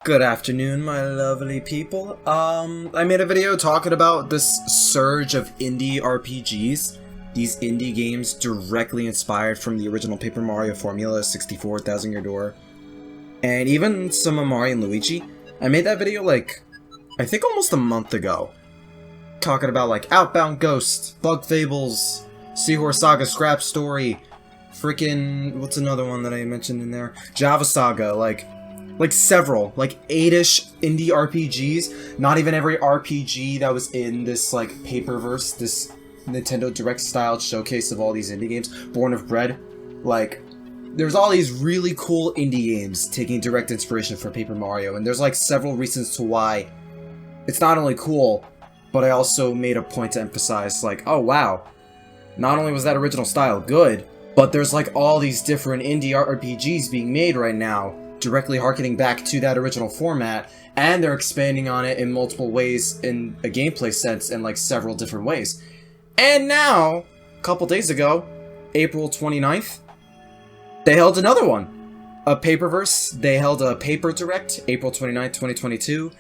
Good afternoon, my lovely people. I made a video talking about this surge of indie RPGs. These indie games directly inspired from the original Paper Mario formula, 64, Thousand Year Door. And even some of Mario and Luigi. I made that video I think almost a month ago. Talking about Outbound Ghost, Bug Fables, Seahorse Saga Scrap Story, freaking, what's another one that I mentioned in there? Java Saga, several, 8-ish indie RPGs. Not even every RPG that was in this, Paperverse, this Nintendo Direct-styled showcase of all these indie games. Born of Bread. There's all these really cool indie games taking direct inspiration from Paper Mario, and there's, several reasons to why it's not only cool, but I also made a point to emphasize, oh wow, not only was that original style good, but there's, all these different indie RPGs being made right now, directly harkening back to that original format, and they're expanding on it in multiple ways in a gameplay sense in several different ways. And now, a couple days ago, April 29th, they held another one. A Paperverse, they held a Paper Direct, April 29th, 2022,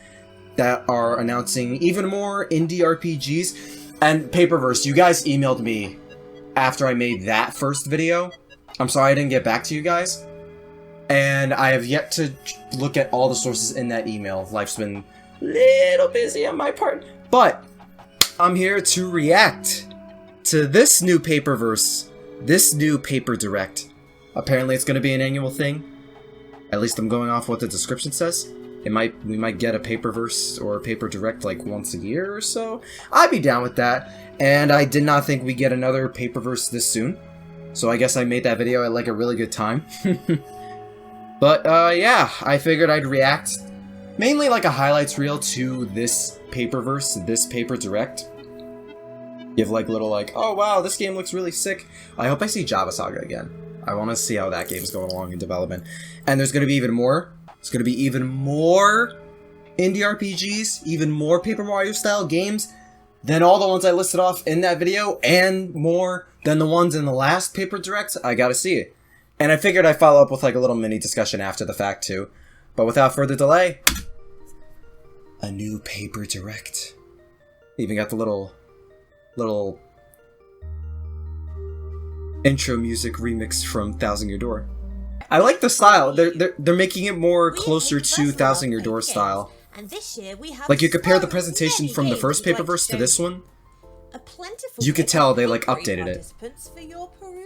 that are announcing even more indie RPGs. And Paperverse, you guys emailed me after I made that first video. I'm sorry I didn't get back to you guys. And I have yet to look at all the sources in that email. Life's been a little busy on my part. But I'm here to react to this new Paperverse, this new Paper Direct. Apparently it's going to be an annual thing. At least I'm going off what the description says. We might get a Paperverse or a Paper Direct once a year or so. I'd be down with that. And I did not think we'd get another Paperverse this soon. So I guess I made that video at a really good time. But, yeah, I figured I'd react mainly a highlights reel to this Paperverse, this Paper Direct. Give little oh wow, this game looks really sick. I hope I see Java Saga again. I want to see how that game's going along in development. And there's going to be even more. There's going to be even more indie RPGs, even more Paper Mario style games than all the ones I listed off in that video, and more than the ones in the last Paper Direct. I gotta see it. And I figured I'd follow up with a little mini discussion after the fact too. But without further delay, a new Paper Direct. Even got the little intro music remix from Thousand Year Door. I like the style. They're making it more closer to Thousand Year Door style. And this year we have you compare the presentation from the first Paperverse to this one, you could tell they updated it.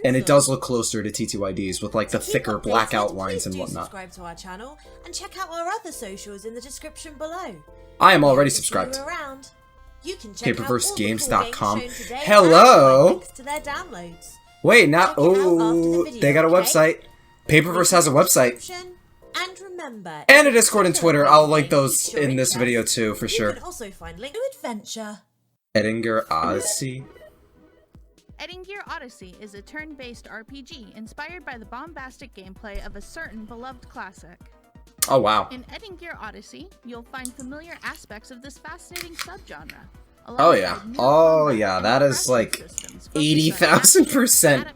And it does look closer to TTYD's with the thicker black outlines and whatnot. Subscribe to our channel and check out our other socials in the description below. I am already subscribed. You can check Paperversegames.com. Hello. To their downloads. Wait, not they got a website. Paperverse has a website. And remember, and a Discord and Twitter. I'll link those in this video too, for sure. You can also find link to adventure. Edinger Odyssey. Edinger Odyssey is a turn-based RPG inspired by the bombastic gameplay of a certain beloved classic. Oh wow. In Edinger Odyssey, you'll find familiar aspects of this fascinating subgenre. Oh yeah, that is 80,000%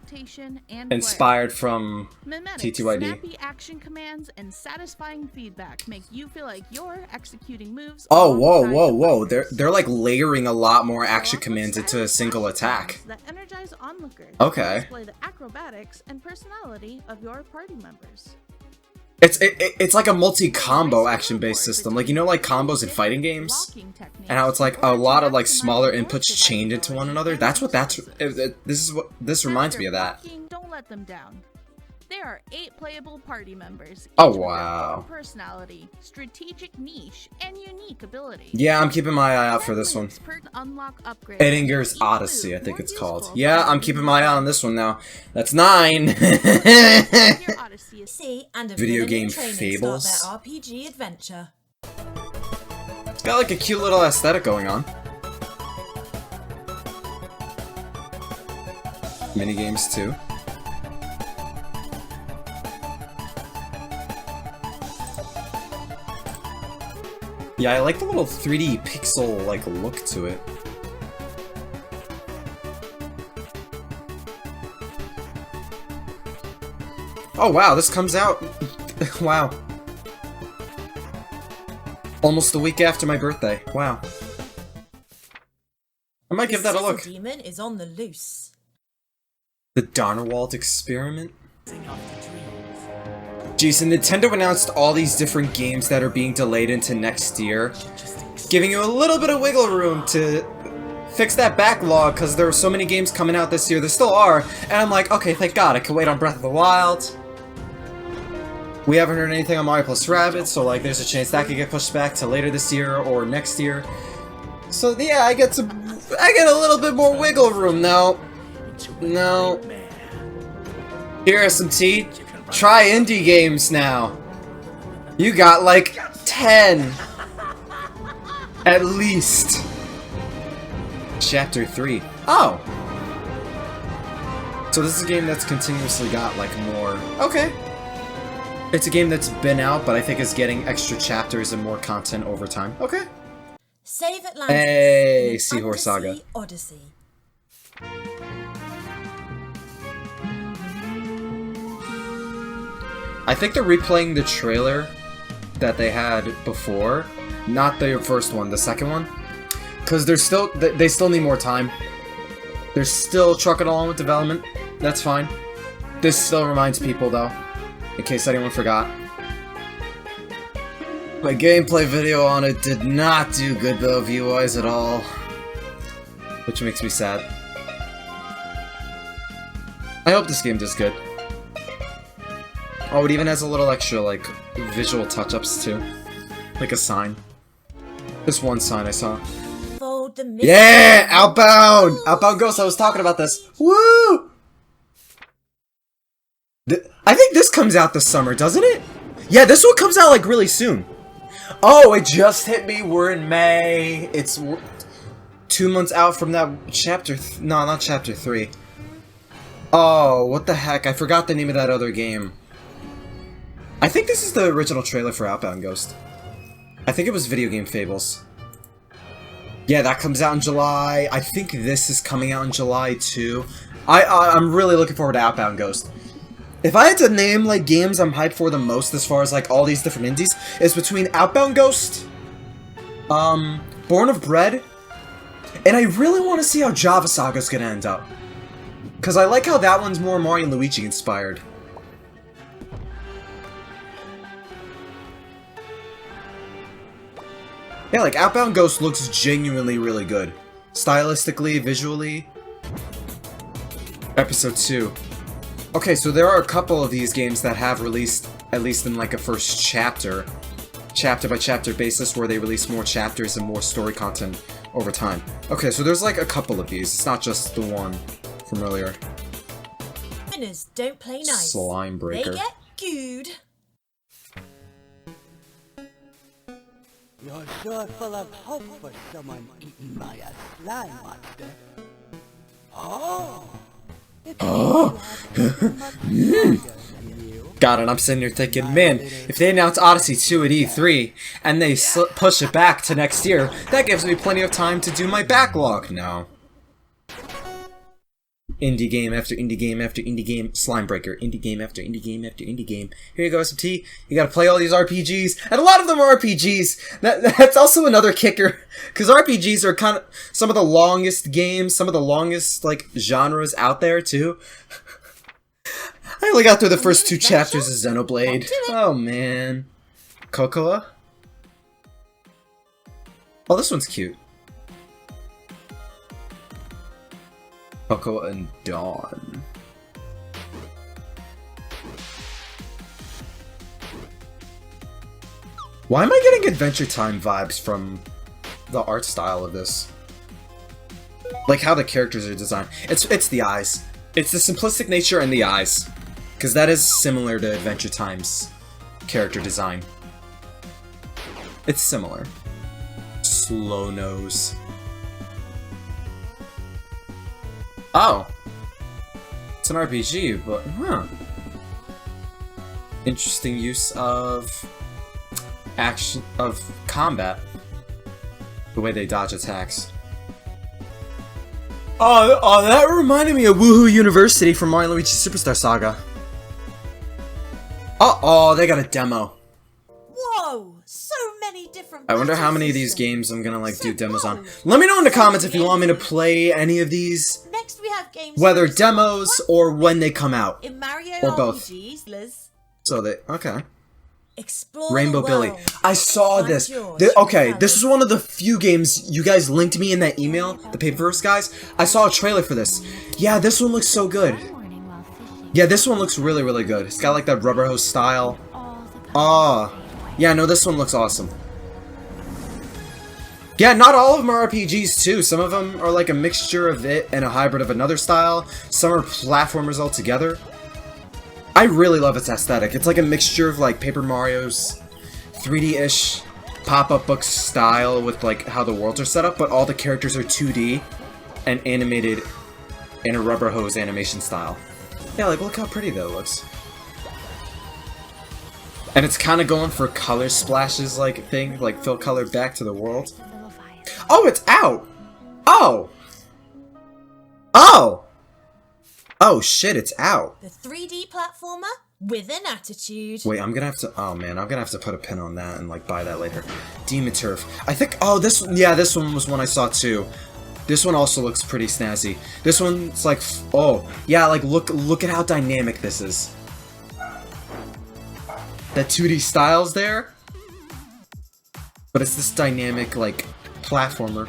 inspired from TTYD. Snappy action commands and satisfying feedback make you feel like you're executing moves. Oh, whoa. They're layering a lot more action commands into a single attack. That energize onlookers. Okay. Display the acrobatics and personality of your party members. It's like a multi-combo action-based system, combos in fighting games, and how it's a lot of smaller inputs chained into one another. This reminds me of that. Don't let them down. There are 8 playable party members. Oh wow! Personality, strategic niche, and unique ability. Yeah, I'm keeping my eye out for this one. Edinger's Odyssey, I think it's called. Yeah, I'm keeping my eye on this one now. That's 9. Video game fables. RPG adventure. It's got a cute little aesthetic going on. Minigames too. Yeah, I like the little 3D pixel look to it. Oh wow, this comes out. Wow. Almost a week after my birthday. Wow. I might give that a look. The demon is on the loose. The Donnerwald experiment? Jeez, and Nintendo announced all these different games that are being delayed into next year, giving you a little bit of wiggle room to fix that backlog, because there were so many games coming out this year. There still are, and I'm like, okay, thank God, I can wait on Breath of the Wild. We haven't heard anything on Mario plus Rabbids, so like, there's a chance that could get pushed back to later this year or next year. So yeah, I get a little bit more wiggle room now. No. Here are some tea. Try indie games now. You got like 10. At least. Chapter 3. Oh! So this is a game that's continuously got like more... Okay. It's a game that's been out, but I think is getting extra chapters and more content over time. Okay. Save Atlantis. Hey, Seahorse Saga. Odyssey. I think they're replaying the trailer that they had before, not the first one, the second one, because they still need more time. They're still trucking along with development. That's fine. This still reminds people, though, in case anyone forgot. My gameplay video on it did not do good, though, view-wise at all, which makes me sad. I hope this game does good. Oh, it even has a little extra, like, visual touch-ups, too. Like a sign. This one sign I saw. Yeah! Outbound! Outbound Ghost, I was talking about this. Woo! I think this comes out this summer, doesn't it? Yeah, this one comes out, like, really soon. Oh, it just hit me. We're in May. It's 2 months out from that chapter... No, not chapter 3. Oh, what the heck? I forgot the name of that other game. I think this is the original trailer for Outbound Ghost. I think it was Video Game Fables. Yeah, that comes out in July. I think this is coming out in July too. I'm really looking forward to Outbound Ghost. If I had to name like games I'm hyped for the most as far as like all these different indies, it's between Outbound Ghost, Born of Bread, and I really want to see how Java Saga's gonna end up. Cause I like how that one's more Mario and Luigi inspired. Yeah, like, Outbound Ghost looks genuinely really good. Stylistically, visually. Episode 2. Okay, so there are a couple of these games that have released, at least in like a first chapter by chapter basis, where they release more chapters and more story content over time. Okay, so there's like a couple of these. It's not just the one from earlier. Winners don't play nice. Slime Breaker. They get gooed. You're sure full of hope for someone eaten by a slime monster. Oh! Got it, I'm sitting here thinking, man, if they announce Odyssey 2 at E3, and they push it back to next year, that gives me plenty of time to do my backlog now. Indie game after indie game after indie game, Slime Breaker, indie game after indie game after indie game. Here you go, SMT. You gotta play all these RPGs, and a lot of them are RPGs. That's also another kicker, because RPGs are kind of some of the longest games, some of the longest, like, genres out there, too. I only got through the first 2 chapters of Xenoblade. Oh, man. Cocoa? Oh, this one's cute. Cocoa and Dawn. Why am I getting Adventure Time vibes from the art style of this? Like how the characters are designed. It's the eyes. It's the simplistic nature and the eyes. Because that is similar to Adventure Time's character design. It's similar. Slow nose. Oh! It's an RPG, but, huh. Interesting use of combat. The way they dodge attacks. Oh, that reminded me of Woohoo University from Mario & Luigi Superstar Saga. Uh-oh, they got a demo. Whoa! So many many different I wonder how battle many of these systems. games I'm gonna like do So demos on. bold. Let me know in the So comments if you want me to creative. play any of these, Next we have games whether focused demos on or when they come out. in Mario or both. RPGs, Liz. So they okay. Explore Rainbow the Billy. world. I saw Find this. yours, Okay, Petal. this is one of the few games you guys linked me in that email, the Paperverse guys. I saw a trailer for this. Yeah, this one looks so good. Yeah, this one looks really, really good. It's got like that rubber hose style. Oh, yeah, no, this one looks awesome. Yeah, not all of them are RPGs too. Some of them are like a mixture of it and a hybrid of another style. Some are platformers altogether. I really love its aesthetic. It's like a mixture of like Paper Mario's 3D-ish pop-up book style with like how the worlds are set up, but all the characters are 2D and animated in a rubber hose animation style. Yeah, like look how pretty that looks. And it's kind of going for color splashes like thing, like fill color back to the world. Oh, it's out! Oh! Oh! Oh shit, it's out. The 3D platformer with an attitude. Wait, I'm gonna have to, oh man, I'm gonna have to put a pin on that and like buy that later. Demon Turf. I think, oh this, yeah, this one was one I saw too. This one also looks pretty snazzy. This one's like, oh, yeah, like look at how dynamic this is. That 2D style's there, but it's this dynamic like platformer.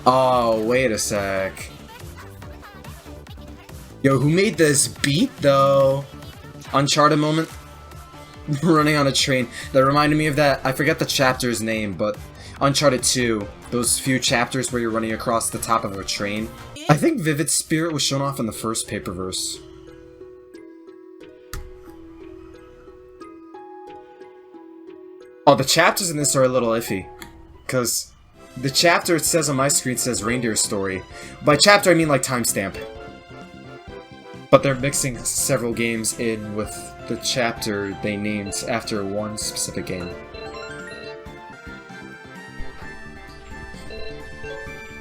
Oh, wait a sec. Yo, who made this beat though? Uncharted moment. Running on a train. That reminded me of that, I forget the chapter's name, but Uncharted 2. Those few chapters where you're running across the top of a train. I think Vivid Spirit was shown off in the first Paperverse. Oh, the chapters in this are a little iffy. Because the chapter it says on my screen says Reindeer Story. By chapter I mean like timestamp. But they're mixing several games in with the chapter they named after one specific game.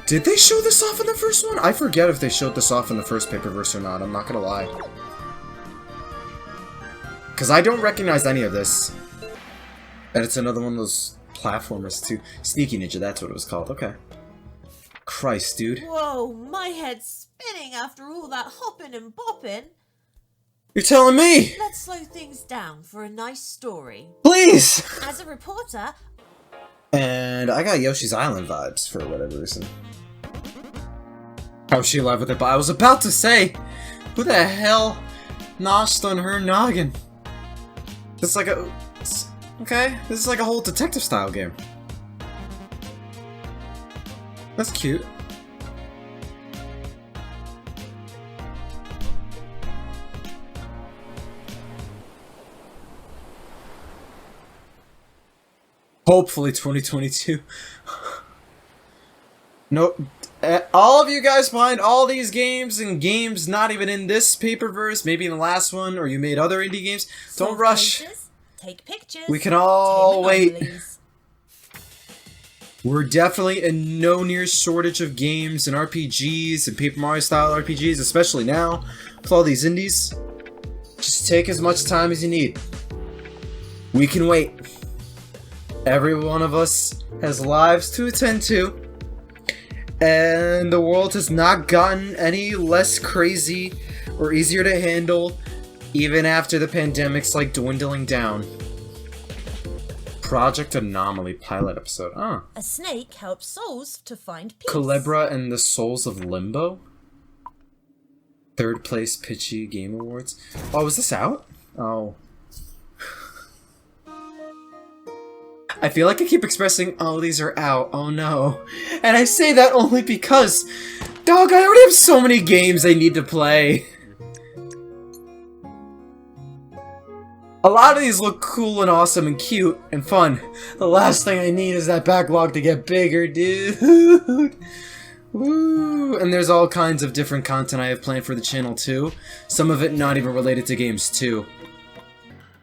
Did they show this off in the first one? I forget if they showed this off in the first Paperverse or not, I'm not gonna lie. Because I don't recognize any of this. And it's another one of those platformers too. Sneaky Ninja, that's what it was called, okay. Christ, dude. Whoa, my head's spinning after all that hopping and bopping. You're telling me! Let's slow things down for a nice story. Please! As a reporter, And I got Yoshi's Island vibes for whatever reason. How's she alive with it? But I was about to say, who the hell noshed on her noggin? It's like a... Okay, this is like a whole detective style game. That's cute. Hopefully 2022. Nope. All of you guys find all these games and games not even in this Paperverse, maybe in the last one, or you made other indie games. Don't solve rush. cases, take pictures. We can all tame wait. anomalies. We're definitely in no near shortage of games and RPGs and Paper Mario style RPGs, especially now with all these indies. Just take as much time as you need. We can wait. Every one of us has lives to attend to, and the world has not gotten any less crazy or easier to handle even after the pandemic's like dwindling down. Project Anomaly pilot episode. Ah. A snake helps souls to find peace. Calibra and the Souls of Limbo. Third place Pitchy Game Awards. Oh, is this out? Oh. I feel like I keep expressing, oh, these are out, oh no. And I say that only because, dog, I already have so many games I need to play. A lot of these look cool and awesome and cute and fun. The last thing I need is that backlog to get bigger, dude. Woo. And there's all kinds of different content I have planned for the channel too. Some of it not even related to games too.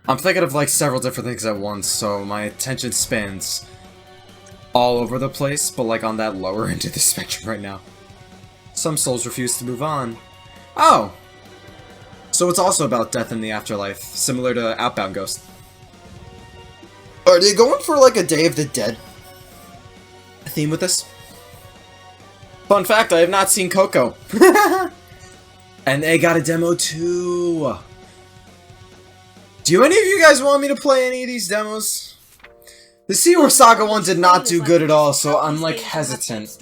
I'm thinking of like several different things at once, so my attention spans all over the place, but like on that lower end of the spectrum right now. Some souls refuse to move on. Oh! So it's also about death in the afterlife, similar to Outbound Ghost. Are they going for like a Day of the Dead theme with this? Fun fact, I have not seen Coco. And they got a demo too. Do any of you guys want me to play any of these demos? The Seahorse Saga one did not do good at all, so I'm like hesitant.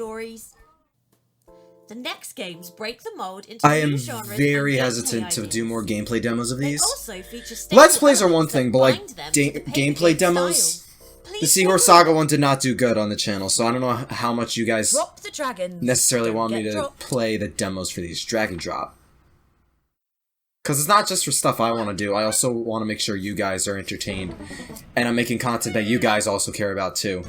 The next games break the mold into I am new genres very and hesitant to gameplay do more ideas. gameplay demos of They these. also feature Let's stable plays are one elements thing, that but like bind them to the paper gameplay game demos, style. the Please Seahorse take a Saga look. one did not do good on the channel, so I don't know how much you guys Drop the dragons. necessarily Don't want me get to dropped. play the demos for these. Drag and drop. Because it's not just for stuff I want to do, I also want to make sure you guys are entertained. And I'm making content that you guys also care about too.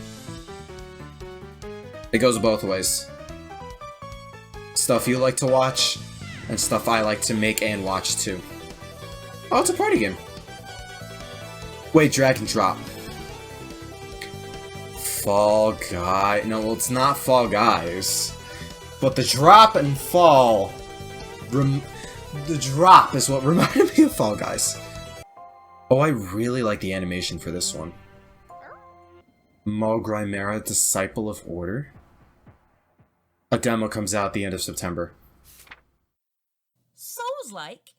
It goes both ways. Stuff you like to watch, and stuff I like to make and watch too. Oh, it's a party game. Wait, drag and drop. Fall Guy. No, well, it's not Fall Guys. But the drop and fall. The drop is what reminded me of Fall Guys. Oh, I really like the animation for this one. Mogrimera, Disciple of Order. A demo comes out at the end of September. Souls-like?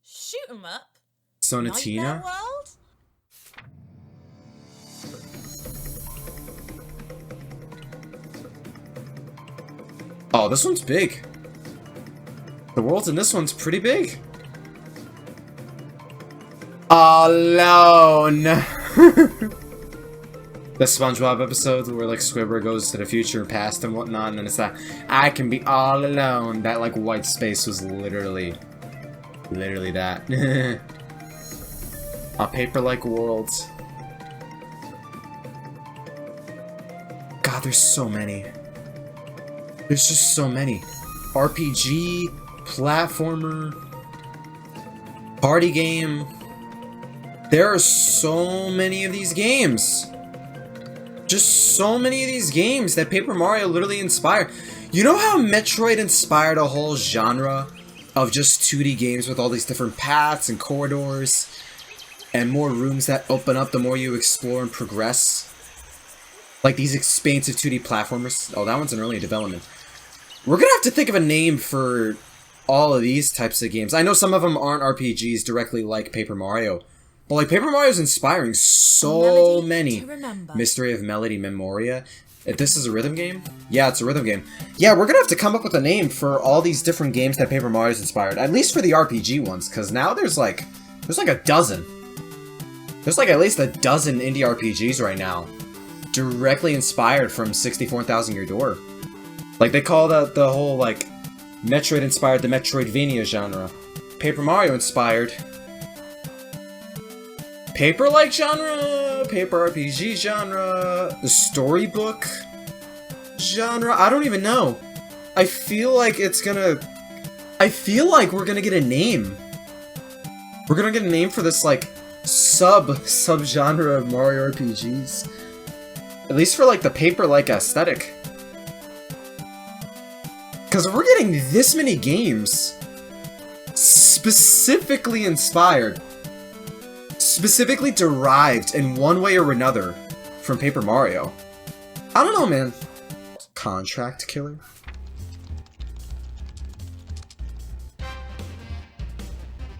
Shoot 'em up? Sonatina? Nightmare World? Oh, this one's big. The world in this one's pretty big. Alone. The SpongeBob episode where like Squidward goes to the future and past and whatnot, and then it's that I can be all alone. That like white space was literally that. A paper-like world. God, there's so many. There's just so many. RPG, platformer, party game. There are so many of these games. Just so many of these games that Paper Mario literally inspired. You know how Metroid inspired a whole genre of just 2D games with all these different paths and corridors and more rooms that open up the more you explore and progress? Like these expansive 2D platformers. Oh, that one's in early development. We're gonna have to think of a name for all of these types of games. I know some of them aren't RPGs directly like Paper Mario, but like Paper Mario's inspiring so many. Mystery of Melody Memoria. If this is a rhythm game? Yeah, it's a rhythm game. Yeah, we're gonna have to come up with a name for all these different games that Paper Mario's inspired. At least for the RPG ones, because now there's like a dozen. There's like at least a dozen indie RPGs right now. Directly inspired from 64,000 Year Door. Like they call that the whole like Metroid inspired the Metroidvania genre. Paper Mario inspired paper-like genre, paper RPG genre, the storybook genre. I don't even know. I feel like we're gonna get a name. We're gonna get a name for this like sub-genre of Mario RPGs. At least for like the paper-like aesthetic. Because if we're getting this many games specifically inspired, specifically derived in one way or another from Paper Mario, I don't know, man. Contract Killer?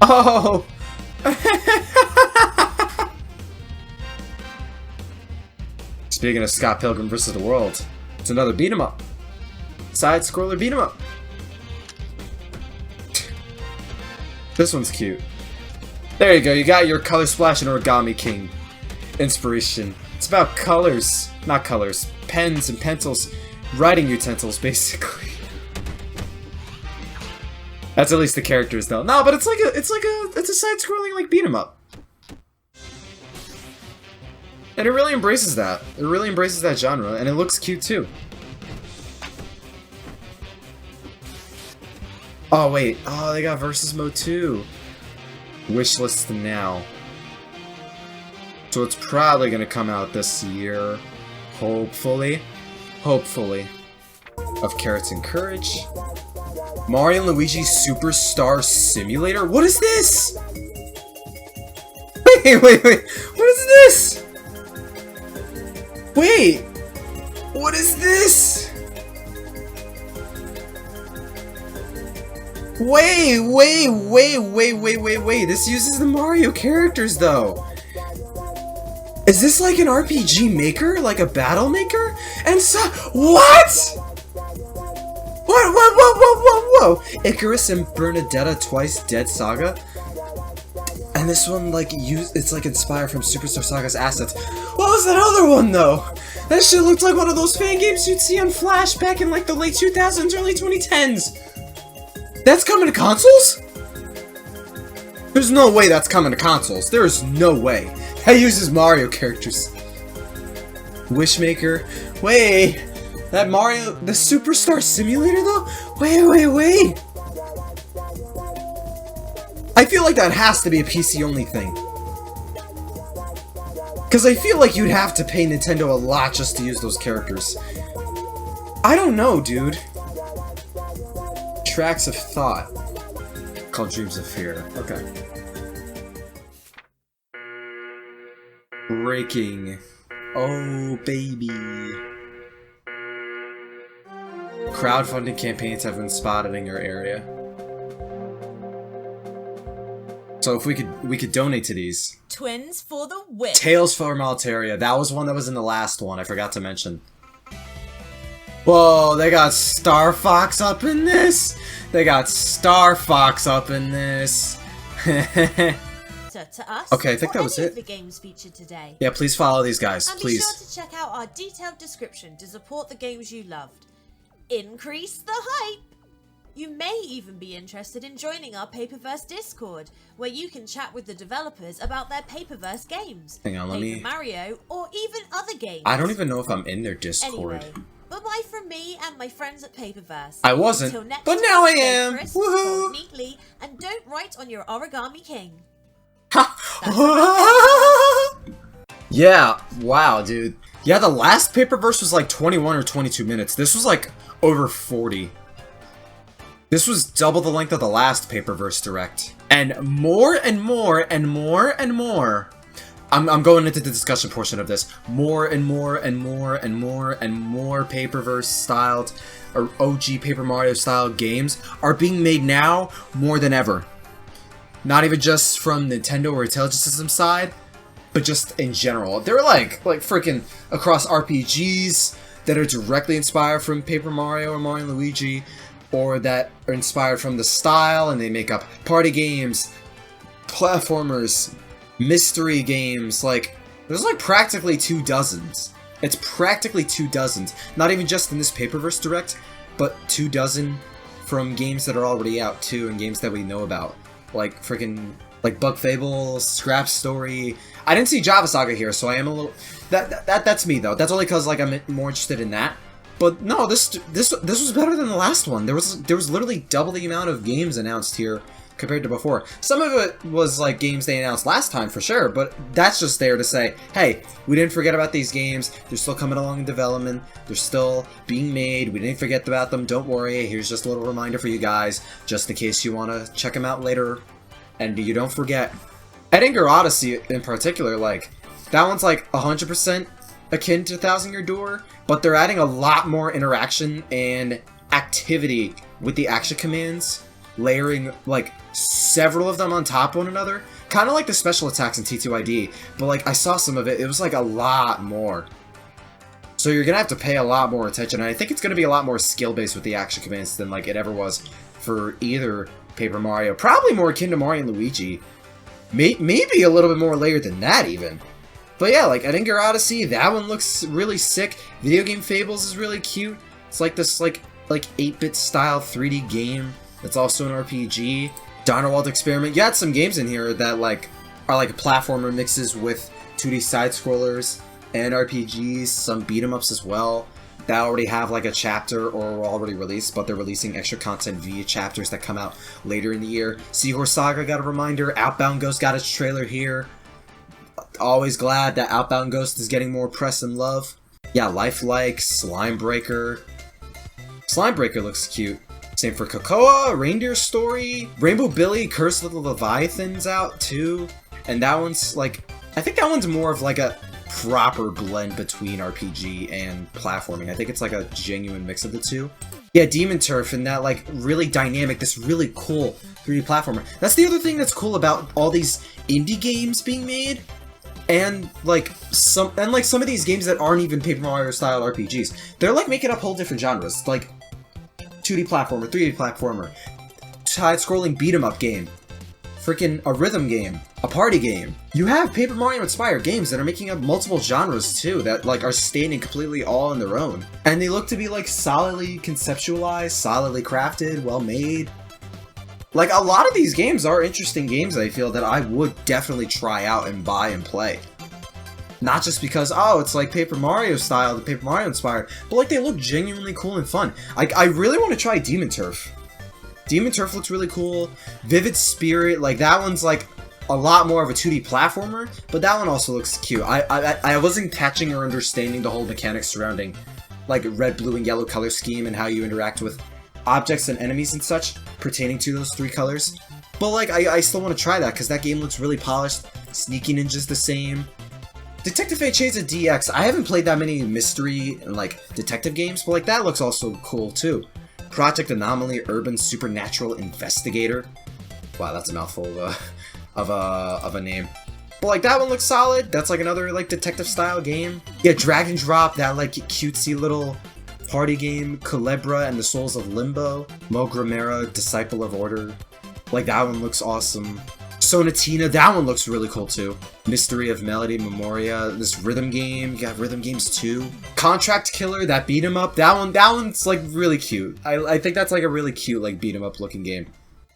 Oh! Speaking of Scott Pilgrim vs. the World, it's another beat 'em up. Side-scroller beat 'em up. This one's cute. There you go, you got your Color Splash and Origami King inspiration. It's about colors, not colors, pens and pencils, writing utensils, basically. That's at least the characters, though. No, but it's a side-scrolling like beat 'em up. And it really embraces that. It really embraces that genre, and it looks cute too. Oh wait, oh they got versus mode too. Wishlist now. So it's probably gonna come out this year. Hopefully. Hopefully. Of Carrots and Courage. Mario and Luigi Superstar Simulator? What is this? Wait. What is this? Wait. What is this? Wait. This uses the Mario characters, though. Is this like an RPG maker? Like a battle maker? And so, what? Whoa. Icarus and Bernadetta Twice Dead Saga? And this one, like, it's like inspired from Superstar Saga's assets. What was that other one, though? That shit looked like one of those fan games you'd see on Flash back in, like, the late 2000s, early 2010s. That's coming to consoles? There's no way that's coming to consoles. There is no way. That uses Mario characters. Wishmaker. Wait. That Mario... The Superstar Simulator, though? Wait. I feel like that has to be a PC-only thing. Because I feel like you'd have to pay Nintendo a lot just to use those characters. I don't know, dude. Tracks of Thought. Called Dreams of Fear. Okay. Breaking. Oh, baby. Crowdfunding campaigns have been spotted in your area. So if we could donate to these. Twins for the win. Tales from Altaria. That was one that was in the last one. I forgot to mention. Whoa, they got Star Fox up in this. To us, okay, I think that was any it. of the games featured today. Yeah, please follow these guys, And please. be sure to check out our detailed description to support the games you loved. Increase the hype! You may even be interested in joining our Paperverse Discord, where you can chat with the developers about their Paperverse games. Hang on, let me... Paper Mario, or even other games. I don't even know if I'm in their Discord. Anyway, bye-bye from me and my friends at Paperverse. I wasn't, Until next but time, now I stay am. crisp, Woohoo! fold neatly, and don't write on your Origami King. Yeah, wow, dude. Yeah, the last Paperverse was like 21 or 22 minutes. This was like over 40. This was double the length of the last Paperverse Direct. And more and more and more and more. I'm going into the discussion portion of this. More and more and more and more and more Paperverse styled, or OG Paper Mario style games are being made now more than ever. Not even just from Nintendo or Intelligent System side, but just in general. They're like freaking across RPGs that are directly inspired from Paper Mario or Mario & Luigi, or that are inspired from the style and they make up party games, platformers, mystery games. Like, there's like practically 2 dozens. It's practically 2 dozens. Not even just in this Paperverse Direct, but 2 dozen from games that are already out too, and games that we know about. Like freaking like Bug Fable, Scrap Story. I didn't see Java Saga here, so I am a little that's me though. That's only because like I'm more interested in that. But no, this was better than the last one. There was literally double the amount of games announced here compared to before. Some of it was like games they announced last time for sure, but that's just there to say, hey, we didn't forget about these games. They're still coming along in development. They're still being made. We didn't forget about them. Don't worry. Here's just a little reminder for you guys, just in case you want to check them out later. And you don't forget. Edingar Odyssey in particular, like, that one's like 100% akin to Thousand Year Door, but they're adding a lot more interaction and activity with the action commands, layering like several of them on top of one another, kind of like the special attacks in T2ID, but like I saw some of it, it was like a lot more. So you're gonna have to pay a lot more attention, and I think it's gonna be a lot more skill-based with the action commands than like it ever was for either Paper Mario. Probably more akin to Mario and Luigi. Maybe a little bit more layered than that even. But yeah, like Edingar Odyssey, that one looks really sick. Video Game Fables is really cute. It's like this like 8-bit style 3D game that's also an RPG. Donnerwald Experiment. You had some games in here that like are like platformer mixes with 2D side scrollers and RPGs, some beat 'em ups as well. That already have like a chapter or were already released, but they're releasing extra content via chapters that come out later in the year. Seahorse Saga got a reminder. Outbound Ghost got its trailer here. Always glad that Outbound Ghost is getting more press and love. Yeah, Lifelike, Slime Breaker. Slime Breaker looks cute. Same for Cocoa, Reindeer Story, Rainbow Billy, Curse of the Leviathan's out too. And that one's like, I think that one's more of like a proper blend between RPG and platforming. I think it's like a genuine mix of the two. Yeah, Demon Turf and that like really dynamic, this really cool 3D platformer. That's the other thing that's cool about all these indie games being made. And like some of these games that aren't even Paper Mario style RPGs. They're like making up whole different genres. Like 2D platformer, 3D platformer, side-scrolling beat-em-up game, freaking a rhythm game, a party game. You have Paper Mario inspired games that are making up multiple genres too, that like are standing completely all on their own. And they look to be like solidly conceptualized, solidly crafted, well made. Like a lot of these games are interesting games, I feel, that I would definitely try out and buy and play. Not just because, oh, it's like Paper Mario style, the Paper Mario inspired, but like they look genuinely cool and fun. I really want to try Demon Turf. Demon Turf looks really cool. Vivid Spirit, like that one's like a lot more of a 2D platformer, but that one also looks cute. I wasn't catching or understanding the whole mechanics surrounding like red, blue, and yellow color scheme and how you interact with objects and enemies and such pertaining to those 3 colors. But like, I still want to try that because that game looks really polished. Sneaky Ninja's the same. Detective Fate Shades of DX, I haven't played that many mystery and like detective games, but like that looks also cool too. Project Anomaly Urban Supernatural Investigator. Wow, that's a mouthful of a name. But like that one looks solid. That's like another like detective style game. Yeah, Drag and Drop, that like cutesy little party game. Culebra and the Souls of Limbo. Mogramera, Disciple of Order. Like that one looks awesome. Sonatina, that one looks really cool too. Mystery of Melody Memoria, this rhythm game, you got rhythm games too. Contract Killer, that beat 'em up, that one's like really cute. I think that's like a really cute like beat 'em up looking game.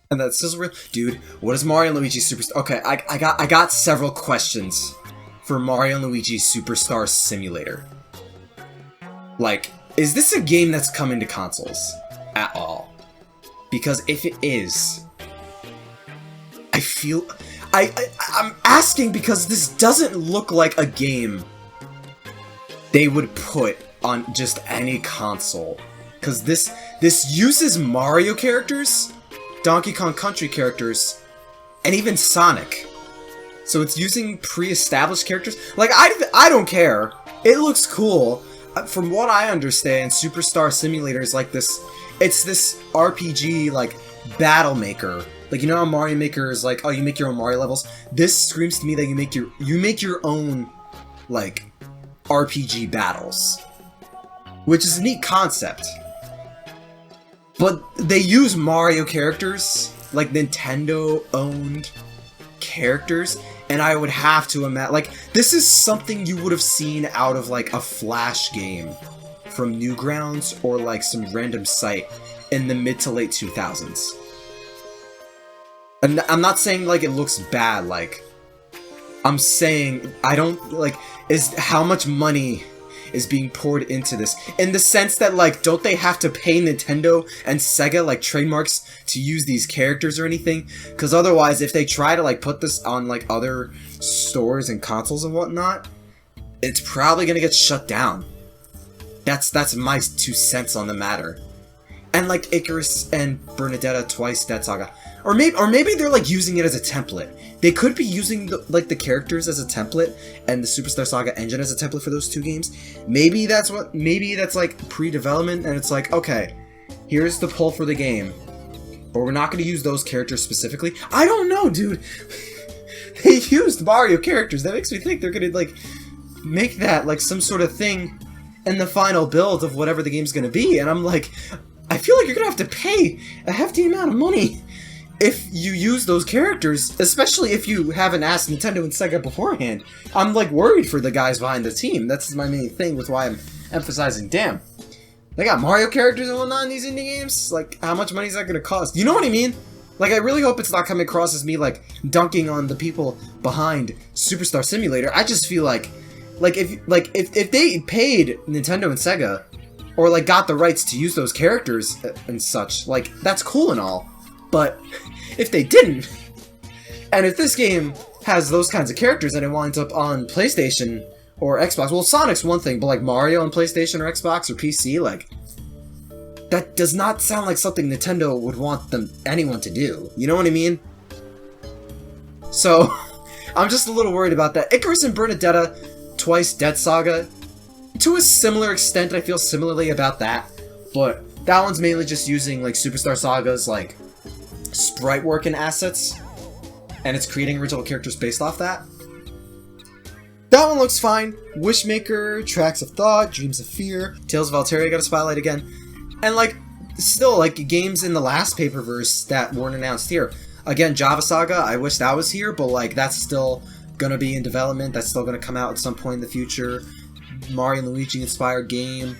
And that's just real, dude. What is Mario and Luigi Superstar? Okay, I got several questions for Mario and Luigi Superstar Simulator. Like, is this a game that's coming to consoles at all? Because if it is, I'm asking because this doesn't look like a game they would put on just any console. Because this uses Mario characters, Donkey Kong Country characters, and even Sonic. So it's using pre-established characters. Like, I don't care. It looks cool. From what I understand, Superstar Simulator is like this, it's this RPG, like, battle maker. Like, you know how Mario Maker is like, oh, you make your own Mario levels? This screams to me that you make your own, like, RPG battles. Which is a neat concept. But they use Mario characters, like Nintendo-owned characters, and I would have to imagine, like, this is something you would have seen out of, like, a Flash game from Newgrounds or, like, some random site in the mid to late 2000s. And I'm not saying, like, it looks bad, like, I'm saying, I don't, like, is how much money is being poured into this, in the sense that, like, don't they have to pay Nintendo and Sega, like, trademarks to use these characters or anything? Because otherwise, if they try to, like, put this on, like, other stores and consoles and whatnot, it's probably gonna get shut down. That's my 2 cents on the matter. And, like, Icarus and Bernadetta Twice Dead Saga. Or maybe they're, like, using it as a template. They could be using, the characters as a template, and the Superstar Saga engine as a template for those 2 games. Maybe that's, like, pre-development, and it's like, okay, here's the pull for the game. But we're not going to use those characters specifically. I don't know, dude! They used Mario characters. That makes me think they're going to, like, make that, like, some sort of thing in the final build of whatever the game's going to be. And I'm like, I feel like you're going to have to pay a hefty amount of money if you use those characters, especially if you haven't asked Nintendo and Sega beforehand. I'm, like, worried for the guys behind the team. That's my main thing with why I'm emphasizing, damn, they got Mario characters and whatnot in these indie games? Like, how much money is that gonna cost? You know what I mean? Like, I really hope it's not coming across as me, like, dunking on the people behind Superstar Simulator. I just feel like if they paid Nintendo and Sega, or, like, got the rights to use those characters and such, like, that's cool and all. But if they didn't, and if this game has those kinds of characters and it winds up on PlayStation or Xbox, well, Sonic's one thing, but like Mario on PlayStation or Xbox or PC, like, that does not sound like something Nintendo would want anyone to do. You know what I mean? So, I'm just a little worried about that. Icarus and Bernadetta, Twice Dead Saga. To a similar extent, I feel similarly about that. But that one's mainly just using, like, Superstar Saga's, like, sprite work and assets. And it's creating original characters based off that. That one looks fine. Wishmaker, Tracks of Thought, Dreams of Fear, Tales of Alteria got a spotlight again. And, like, still, like, games in the last Paperverse that weren't announced here. Again, Java Saga, I wish that was here, but, like, that's still gonna be in development. That's still gonna come out at some point in the future. Mario and Luigi inspired game.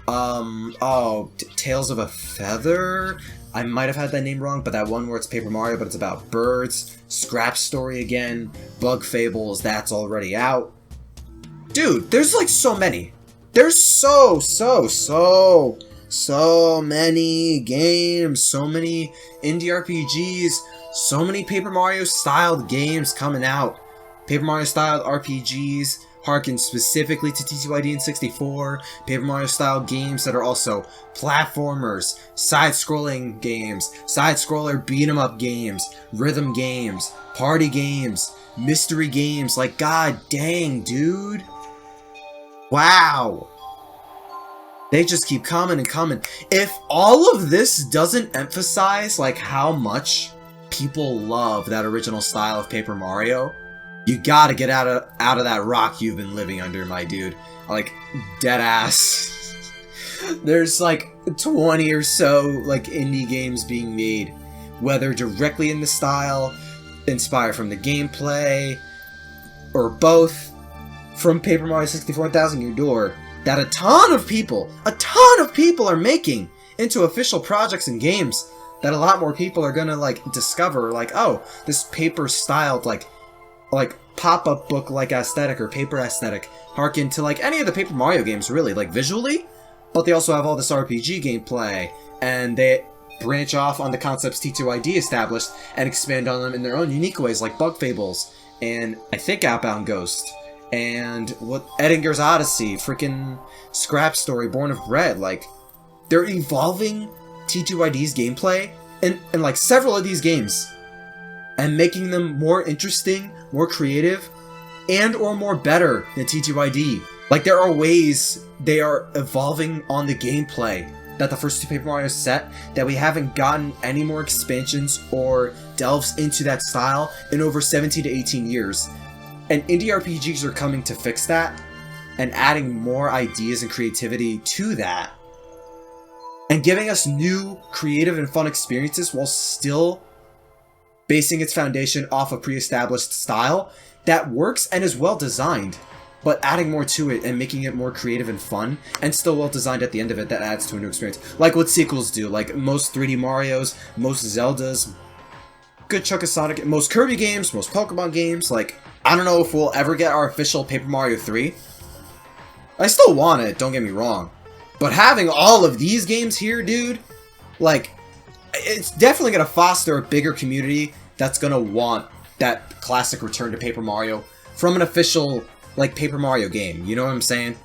Tales of a Feather? I might have had that name wrong, but that one where it's Paper Mario, but it's about birds. Scrap Story again. Bug Fables, that's already out. Dude, there's like so many. There's so many games, so many indie RPGs, so many Paper Mario styled games coming out. Paper Mario styled RPGs harken specifically to T2ID and 64, Paper Mario style games that are also platformers, side-scrolling games, side-scroller beat-em-up games, rhythm games, party games, mystery games, like god dang, dude. Wow. They just keep coming and coming. If all of this doesn't emphasize like how much people love that original style of Paper Mario, you gotta get out of that rock you've been living under, my dude. Like, dead ass. There's like 20 or so like indie games being made, whether directly in the style, inspired from the gameplay, or both, from Paper Mario 64 Thousand Year Door, that a ton of people are making into official projects and games that a lot more people are gonna like discover, like, oh, this paper styled like pop-up book like aesthetic or paper aesthetic harken to like any of the Paper Mario games, really, like visually, but they also have all this RPG gameplay, and they branch off on the concepts T2ID established and expand on them in their own unique ways, like Bug Fables and I think Outbound Ghost and what Edinger's Odyssey, freaking Scrap Story, Born of Bread. Like, they're evolving T2ID's gameplay and like several of these games and making them more interesting, more creative, and or more better than T2ID. Like, there are ways they are evolving on the gameplay that the first two Paper Mario set that we haven't gotten any more expansions or delves into that style in over 17 to 18 years. And indie RPGs are coming to fix that and adding more ideas and creativity to that and giving us new creative and fun experiences while still basing its foundation off a pre-established style that works and is well designed, but adding more to it and making it more creative and fun, and still well designed at the end of it that adds to a new experience. Like what sequels do, like most 3D Marios, most Zeldas, good chunk of Sonic, most Kirby games, most Pokemon games. Like, I don't know if we'll ever get our official Paper Mario 3. I still want it, don't get me wrong. But having all of these games here, dude, like, it's definitely going to foster a bigger community that's going to want that classic return to Paper Mario from an official, like, Paper Mario game. You know what I'm saying?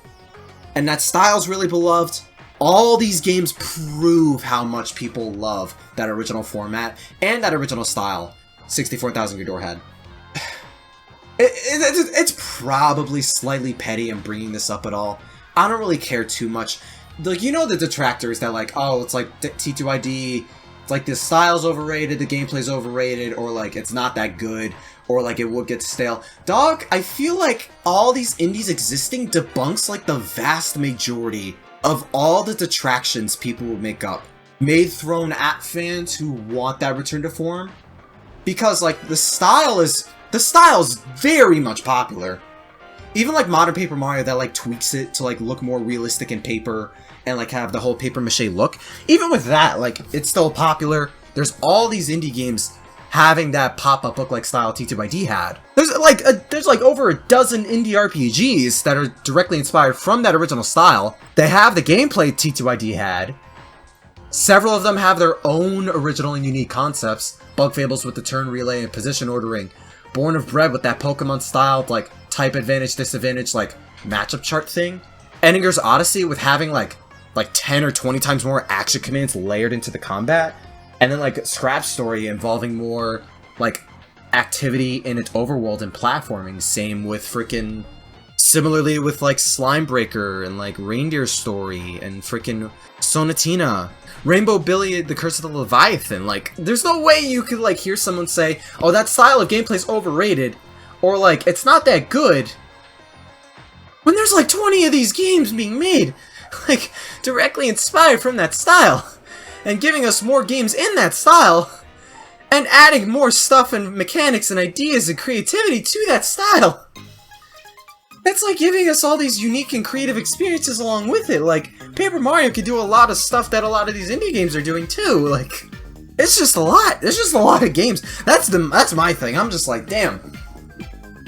And that style's really beloved. All these games prove how much people love that original format and that original style 64,000 Year Door had. It's probably slightly petty I'm bringing this up at all. I don't really care too much. Like, you know the detractors that like, oh, it's like T2ID, it's like the style's overrated, the gameplay's overrated, or like it's not that good, or like it would get stale. Dog, I feel like all these indies existing debunks like the vast majority of all the detractions people would make up, made thrown at fans who want that return to form. Because like the style's very much popular. Even like modern Paper Mario that like tweaks it to like look more realistic in paper and like have the whole paper mache look. Even with that, like it's still popular. There's all these indie games having that pop-up book like style T2ID had. There's like over a dozen indie RPGs that are directly inspired from that original style. They have the gameplay T2ID had. Several of them have their own original and unique concepts. Bug Fables with the turn relay and position ordering. Born of Bread with that Pokemon styled like type advantage, disadvantage, like matchup chart thing. Edinger's Odyssey with having like like 10 or 20 times more action commands layered into the combat. And then like Scrap's story involving more like activity in its overworld and platforming. Same with freaking similarly with like Slime Breaker and like Reindeer Story and freaking Sonatina. Rainbow Billy, The Curse of the Leviathan. Like, there's no way you could like hear someone say, oh, that style of gameplay is overrated, or like, it's not that good, when there's like 20 of these games being made, like, directly inspired from that style, and giving us more games in that style, and adding more stuff and mechanics and ideas and creativity to that style. That's like giving us all these unique and creative experiences along with it. Like, Paper Mario can do a lot of stuff that a lot of these indie games are doing too. Like, it's just a lot. There's just a lot of games. That's my thing. I'm just like, damn.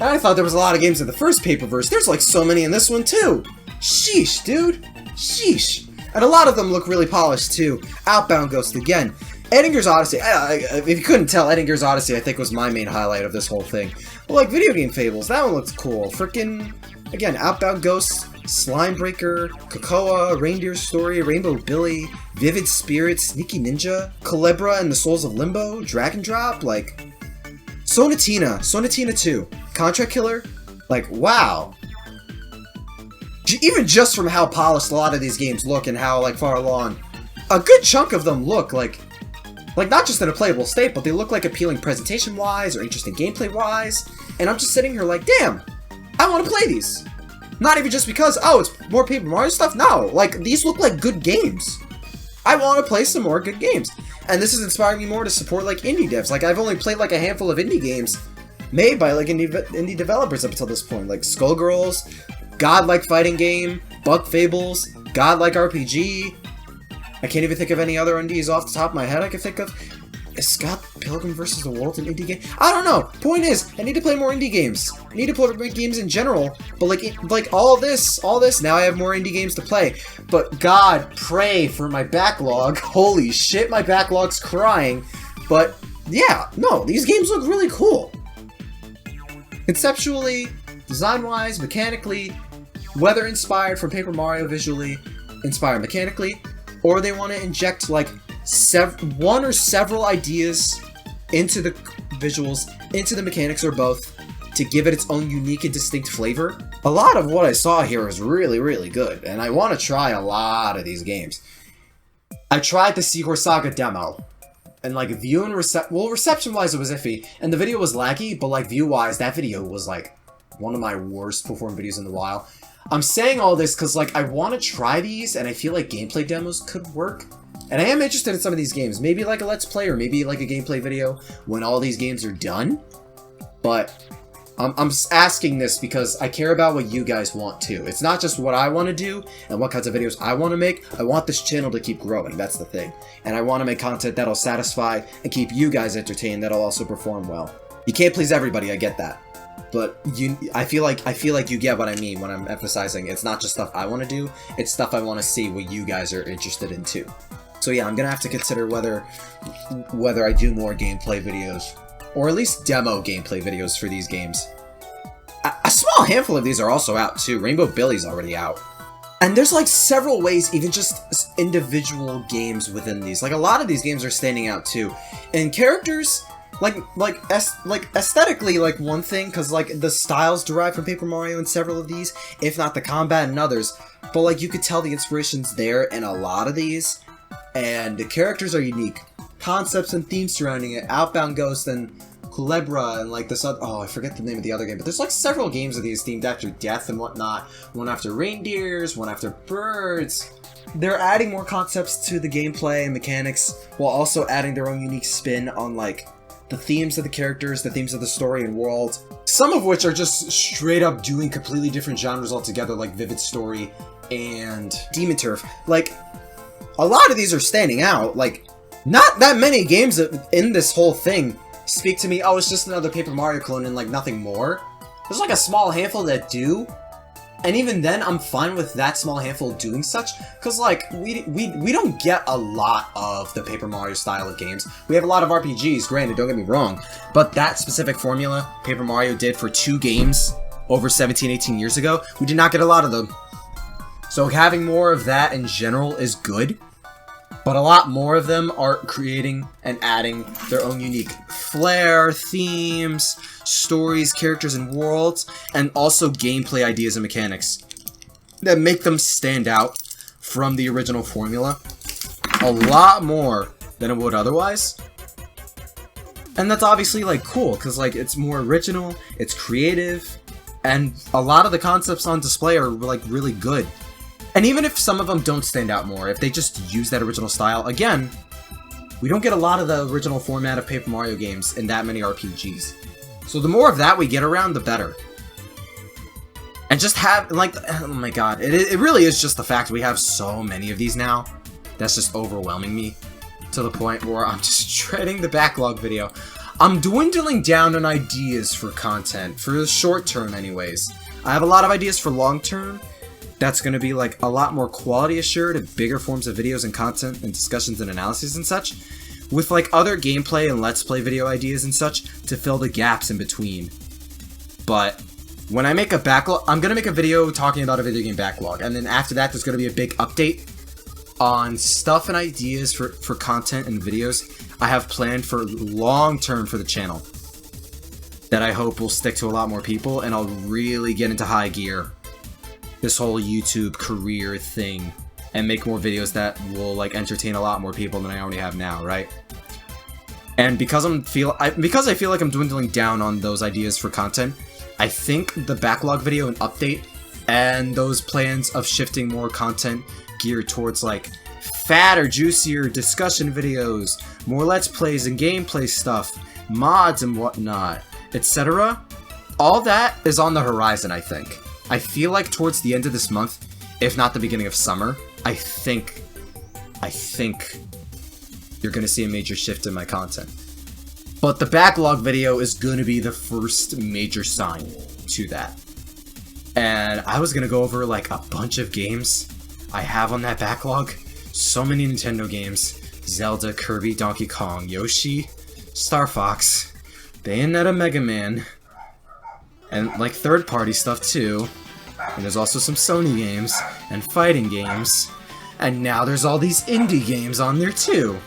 I thought there was a lot of games in the first Paperverse. There's like so many in this one too. Sheesh, dude. Sheesh. And a lot of them look really polished too. Outbound Ghost again. Edinger's Odyssey. If you couldn't tell, Edinger's Odyssey I think was my main highlight of this whole thing. Well, like Video Game Fables, that one looks cool. Frickin', again, Outbound Ghost, Slime Breaker, Cocoa, Reindeer Story, Rainbow Billy, Vivid Spirit, Sneaky Ninja, Culebra and the Souls of Limbo, Drag and Drop, like, Sonatina 2, Contract Killer, like, wow. Even just from how polished a lot of these games look and how, like, far along, a good chunk of them look like not just in a playable state, but they look like appealing presentation-wise or interesting gameplay-wise, and I'm just sitting here like, damn, I want to play these. Not even just because, oh, it's more Paper Mario stuff, no, like, these look like good games. I want to play some more good games, and this is inspiring me more to support, like, indie devs. Like, I've only played, like, a handful of indie games made by, like, indie developers up until this point, like Skullgirls, Godlike Fighting Game, Bug Fables, Godlike RPG. I can't even think of any other indies off the top of my head I can think of. Is Scott Pilgrim vs. the World an indie game? I don't know. Point is, I need to play more indie games. I need to play games in general. But like all this, now I have more indie games to play. But God, pray for my backlog. Holy shit, my backlog's crying. But yeah, no, these games look really cool. Conceptually, design-wise, mechanically, whether inspired from Paper Mario visually, inspired mechanically, or they want to inject like one or several ideas into the visuals, into the mechanics, or both, to give it its own unique and distinct flavor. A lot of what I saw here was really, really good, and I want to try a lot of these games. I tried the Seahorse Saga demo, and like view and reception-wise it was iffy, and the video was laggy, but like view-wise, that video was like one of my worst performed videos in a while. I'm saying all this because, like, I want to try these, and I feel like gameplay demos could work. And I am interested in some of these games. Maybe, like, a Let's Play, or maybe, like, a gameplay video when all these games are done. But I'm asking this because I care about what you guys want, too. It's not just what I want to do and what kinds of videos I want to make. I want this channel to keep growing. That's the thing. And I want to make content that'll satisfy and keep you guys entertained that'll also perform well. You can't please everybody, I get that. But I feel like you get what I mean when I'm emphasizing it's not just stuff I want to do, it's stuff I want to see what you guys are interested in too. So yeah, I'm gonna have to consider whether I do more gameplay videos, or at least demo gameplay videos for these games. A small handful of these are also out too. Rainbow Billy's already out. And there's like several ways, even just individual games within these. Like a lot of these games are standing out too. And characters, like aesthetically, like one thing, because like the styles derive from Paper Mario in several of these, if not the combat in others, but like you could tell the inspiration's there in a lot of these, and the characters are unique. Concepts and themes surrounding it, Outbound Ghost and Culebra and like this other, oh, I forget the name of the other game, but there's like several games of these themed after death and whatnot, one after reindeers, one after birds. They're adding more concepts to the gameplay and mechanics, while also adding their own unique spin on like the themes of the characters, the themes of the story and world, some of which are just straight up doing completely different genres altogether, like Vivid Story and Demon Turf. Like, a lot of these are standing out. Like, not that many games in this whole thing speak to me, oh, it's just another Paper Mario clone and like nothing more. There's like a small handful that do, and even then I'm fine with that small handful doing such, because like we don't get a lot of the Paper Mario style of games. We have a lot of RPGs, granted, don't get me wrong, but that specific formula Paper Mario did for 2 games over 17-18 years ago, we did not get a lot of them. So having more of that in general is good, but a lot more of them are creating and adding their own unique flair, themes, stories, characters, and worlds, and also gameplay ideas and mechanics that make them stand out from the original formula a lot more than it would otherwise. And that's obviously, like, cool, because, like, it's more original, it's creative, and a lot of the concepts on display are, like, really good. And even if some of them don't stand out more, if they just use that original style, again, we don't get a lot of the original format of Paper Mario games in that many RPGs. So the more of that we get around, the better. And just have, like, oh my god, it really is just the fact we have so many of these now. That's just overwhelming me to the point where I'm just dreading the backlog video. I'm dwindling down on ideas for content, for the short term anyways. I have a lot of ideas for long term. That's going to be like a lot more quality assured and bigger forms of videos and content and discussions and analyses and such, with like other gameplay and let's play video ideas and such to fill the gaps in between. But when I make a backlog, I'm going to make a video talking about a video game backlog, and then after that there's going to be a big update on stuff and ideas for content and videos I have planned for long term for the channel that I hope will stick to a lot more people, and I'll really get into high gear this whole YouTube career thing and make more videos that will like entertain a lot more people than I already have now, right? And because I feel like I'm dwindling down on those ideas for content, I think the backlog video and update and those plans of shifting more content geared towards like fatter, juicier discussion videos, more let's plays and gameplay stuff, mods and whatnot, etc. All that is on the horizon, I think. I feel like towards the end of this month, if not the beginning of summer, I think you're gonna see a major shift in my content. But the backlog video is gonna be the first major sign to that. And I was gonna go over like a bunch of games I have on that backlog. So many Nintendo games. Zelda, Kirby, Donkey Kong, Yoshi, Star Fox, Bayonetta, Mega Man, and like third-party stuff too. And there's also some Sony games, and fighting games, and now there's all these indie games on there too.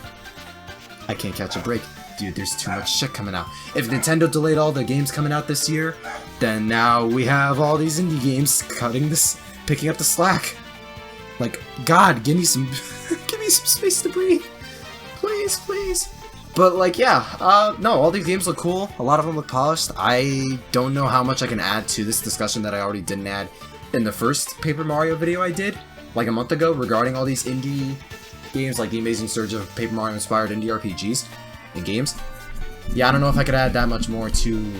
I can't catch a break. Dude, there's too much shit coming out. If Nintendo delayed all the games coming out this year, then now we have all these indie games picking up the slack. Like, God, give me some, give me some space to breathe. Please, please. But, like, yeah, no, all these games look cool. A lot of them look polished. I don't know how much I can add to this discussion that I already didn't add in the first Paper Mario video I did, like a month ago, regarding all these indie games, like the amazing surge of Paper Mario-inspired indie RPGs and games. Yeah, I don't know if I could add that much more to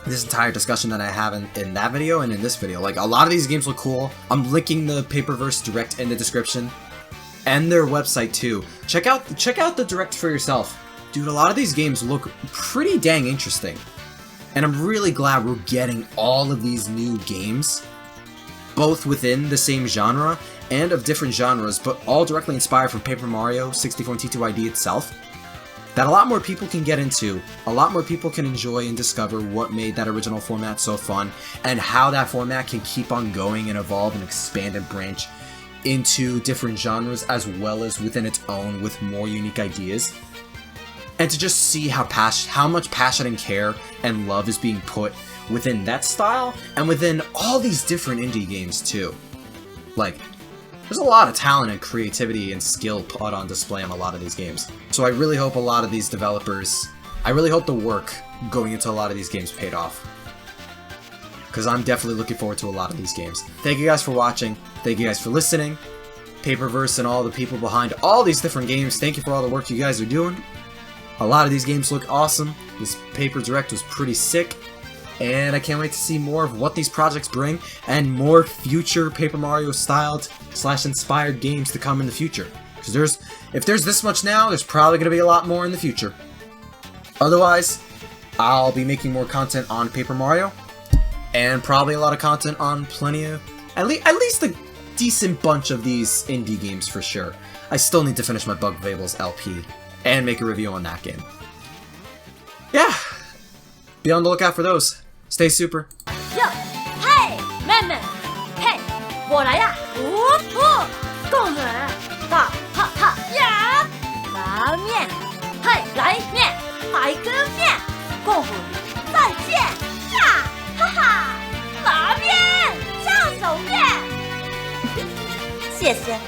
this entire discussion that I have in that video and in this video. Like, a lot of these games look cool. I'm linking the Paperverse Direct in the description, and their website too. Check out the Direct for yourself. Dude, a lot of these games look pretty dang interesting. And I'm really glad we're getting all of these new games, both within the same genre and of different genres, but all directly inspired from Paper Mario 64 ID itself, that a lot more people can get into, a lot more people can enjoy and discover what made that original format so fun, and how that format can keep on going and evolve and expand and branch into different genres as well as within its own with more unique ideas. And to just see how much passion and care and love is being put within that style and within all these different indie games too. Like, there's a lot of talent and creativity and skill put on display on a lot of these games. So I really hope a lot of these developers, I really hope the work going into a lot of these games paid off. Because I'm definitely looking forward to a lot of these games. Thank you guys for watching. Thank you guys for listening. Paperverse and all the people behind all these different games, thank you for all the work you guys are doing. A lot of these games look awesome. This Paper Direct was pretty sick. And I can't wait to see more of what these projects bring, and more future Paper Mario styled / inspired games to come in the future. Because if there's this much now, there's probably going to be a lot more in the future. Otherwise, I'll be making more content on Paper Mario, and probably a lot of content on plenty of, at least a decent bunch of these indie games for sure. I still need to finish my Bug Fables LP, and make a review on that game. Yeah, be on the lookout for those. Stay super.哟，嘿，妹妹，嘿，我来呀， Boggly，再见呀！哈哈，麻边，上手变。谢谢。